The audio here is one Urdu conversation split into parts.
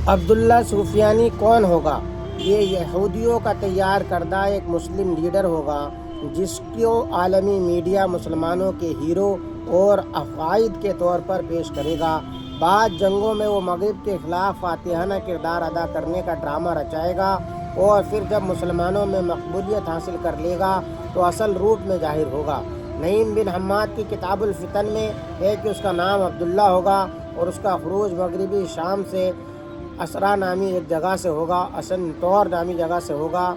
عبداللہ سفیانی کون ہوگا؟ یہ یہودیوں کا تیار کردہ ایک مسلم لیڈر ہوگا جس کو عالمی میڈیا مسلمانوں کے ہیرو اور عقائد کے طور پر پیش کرے گا۔ بعض جنگوں میں وہ مغرب کے خلاف فاتحانہ کردار ادا کرنے کا ڈرامہ رچائے گا اور پھر جب مسلمانوں میں مقبولیت حاصل کر لے گا تو اصل روٹ میں ظاہر ہوگا۔ نعیم بن حماد کی کتاب الفتن میں ہے کہ اس کا نام عبداللہ ہوگا اور اس کا خروج مغربی شام سے اسرا نامی ایک جگہ سے ہوگا، اسنطور نامی جگہ سے ہوگا۔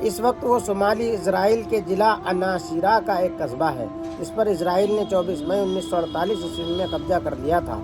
اس وقت وہ شمالی اسرائیل کے ضلع الناصیرہ کا ایک قصبہ ہے جس پر اسرائیل نے 24 مئی 1948 عیسوی میں قبضہ کر لیا تھا۔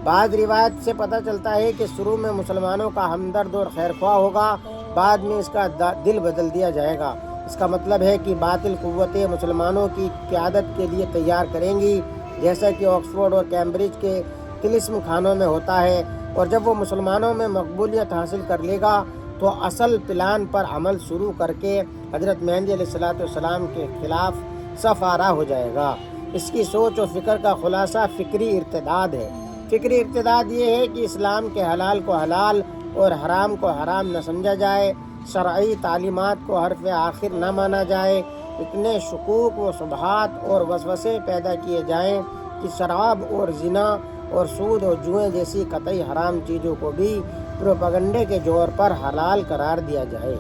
بعض روایت سے پتہ چلتا ہے کہ شروع میں مسلمانوں کا ہمدرد اور خیرخواہ ہوگا، بعد میں اس کا دل بدل دیا جائے گا۔ اس کا مطلب ہے کہ باطل قوتیں مسلمانوں کی قیادت کے لیے تیار کریں گی، جیسا کہ آکسفورڈ اور کیمبرج کے طلسم خانوں میں ہوتا ہے، اور جب وہ مسلمانوں میں مقبولیت حاصل کر لے گا تو اصل پلان پر عمل شروع کر کے حضرت مہدی علیہ السلام کے خلاف صف آرا ہو جائے گا۔ اس کی سوچ و فکر کا خلاصہ فکری ارتداد ہے۔ فکری ارتداد یہ ہے کہ اسلام کے حلال کو حلال اور حرام کو حرام نہ سمجھا جائے، شرعی تعلیمات کو حرف آخر نہ مانا جائے، اتنے شکوک و شبہات اور وسوسے پیدا کیے جائیں کہ شراب اور زنا اور سود اور جوئیں جیسی قطعی حرام چیزوں کو بھی پروپیگنڈے کے زور پر حلال قرار دیا جائے۔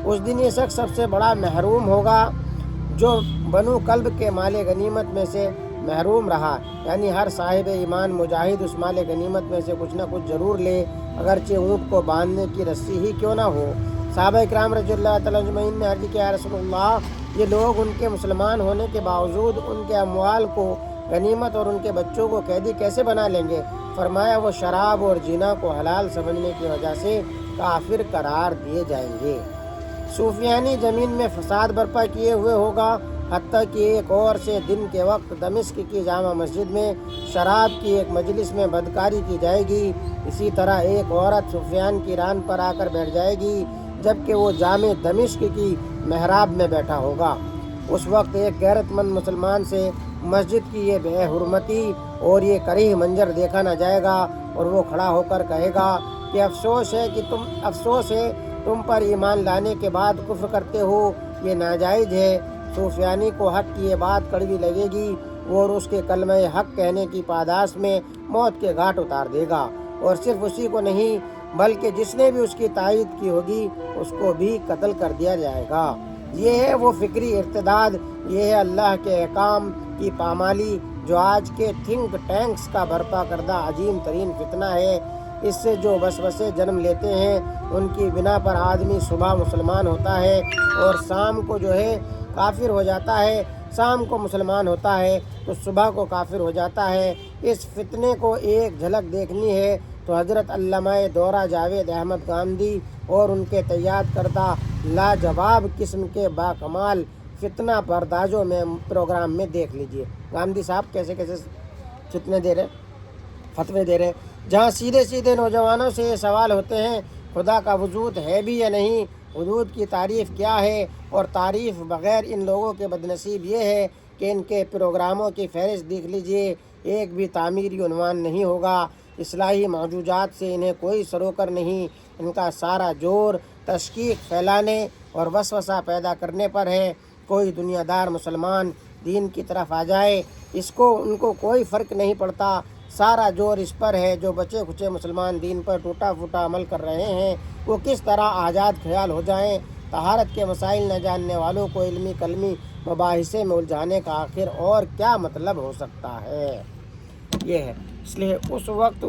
اس دن یہ شخص سب سے بڑا محروم ہوگا جو بنو کلب کے مال غنیمت میں سے محروم رہا، یعنی ہر صاحب ایمان مجاہد اس مال غنیمت میں سے کچھ نہ کچھ ضرور لے، اگرچہ اونٹ کو باندھنے کی رسی ہی کیوں نہ ہو۔ صحابہ اکرام رضی اللہ تعالیٰ اجمعین نے عرض کیا، یا رسول اللہ، یہ لوگ ان کے مسلمان ہونے کے باوجود ان کے اموال کو غنیمت اور ان کے بچوں کو قیدی کیسے بنا لیں گے؟ فرمایا، وہ شراب اور زنا کو حلال سمجھنے کی وجہ سے کافر قرار دیے جائیں گے۔ سفیانی زمین میں فساد برپا کیے ہوئے ہوگا، حتیٰ کہ ایک اور سے دن کے وقت دمشق کی جامع مسجد میں شراب کی ایک مجلس میں بدکاری کی جائے گی۔ اسی طرح ایک عورت سفیان کی ران پر آ کر بیٹھ جائے گی جبکہ وہ جامع دمشق کی محراب میں بیٹھا ہوگا۔ اس وقت ایک غیرت مند مسلمان سے مسجد کی یہ بے حرمتی اور یہ کریہ منظر دیکھا نہ جائے گا اور وہ کھڑا ہو کر کہے گا کہ افسوس ہے تم پر ایمان لانے کے بعد کفر کرتے ہو، یہ ناجائز ہے۔ سفیانی کو حق کی یہ بات کڑوی لگے گی اور اس کے کلمہ حق کہنے کی پاداش میں موت کے گھاٹ اتار دے گا، اور صرف اسی کو نہیں بلکہ جس نے بھی اس کی تائید کی ہوگی اس کو بھی قتل کر دیا جائے گا۔ یہ ہے وہ فکری ارتداد، یہ ہے اللہ کے احکام کی پامالی جو آج کے تھنک ٹینکس کا برپا کردہ عظیم ترین فتنہ ہے۔ اس سے جو وسوسے جنم لیتے ہیں ان کی بنا پر آدمی صبح مسلمان ہوتا ہے اور شام کو کافر ہو جاتا ہے، شام کو مسلمان ہوتا ہے تو صبح کو کافر ہو جاتا ہے۔ اس فتنے کو ایک جھلک دیکھنی ہے تو حضرت علامہ دورہ جاوید احمد گاندھی اور ان کے تیار کردہ لاجواب قسم کے باکمال فتنہ پردازوں میں پروگرام میں دیکھ لیجئے۔ گاندھی صاحب کیسے فتنے دے رہے، فتوے دے رہے، جہاں سیدھے سیدھے نوجوانوں سے یہ سوال ہوتے ہیں، خدا کا وجود ہے بھی یا نہیں، وجود کی تعریف کیا ہے، اور تعریف بغیر ان لوگوں کے بدنصیب یہ ہے کہ ان کے پروگراموں کی فہرست دیکھ لیجئے، ایک بھی تعمیری عنوان نہیں ہوگا، اصلاحی موضوعات سے انہیں کوئی سروکر نہیں، ان کا سارا زور تشکیک پھیلانے اور وسوسہ پیدا کرنے پر ہے۔ کوئی دنیا دار مسلمان دین کی طرف آ جائے، ان کو کوئی فرق نہیں پڑتا، سارا زور اس پر ہے جو بچے کھچے مسلمان دین پر ٹوٹا پھوٹا عمل کر رہے ہیں وہ کس طرح آزاد خیال ہو جائیں۔ طہارت کے مسائل نہ جاننے والوں کو علمی کلمی مباحثے میں الجھانے کا آخر اور کیا مطلب ہو سکتا ہے؟ یہ ہے، اس لیے اس وقت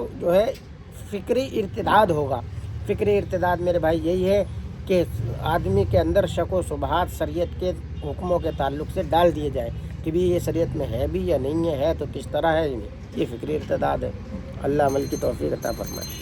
فکری ارتداد ہوگا۔ فکری ارتداد میرے بھائی یہی ہے کہ آدمی کے اندر شک و شبہات شریعت کے حکموں کے تعلق سے ڈال دیے جائے کہ بھی یہ شریعت میں ہے بھی یا نہیں ہے تو کس طرح ہے، یہ فکری ارتداد ہے۔ اللہ عمل کی توفیق عطا فرمائے۔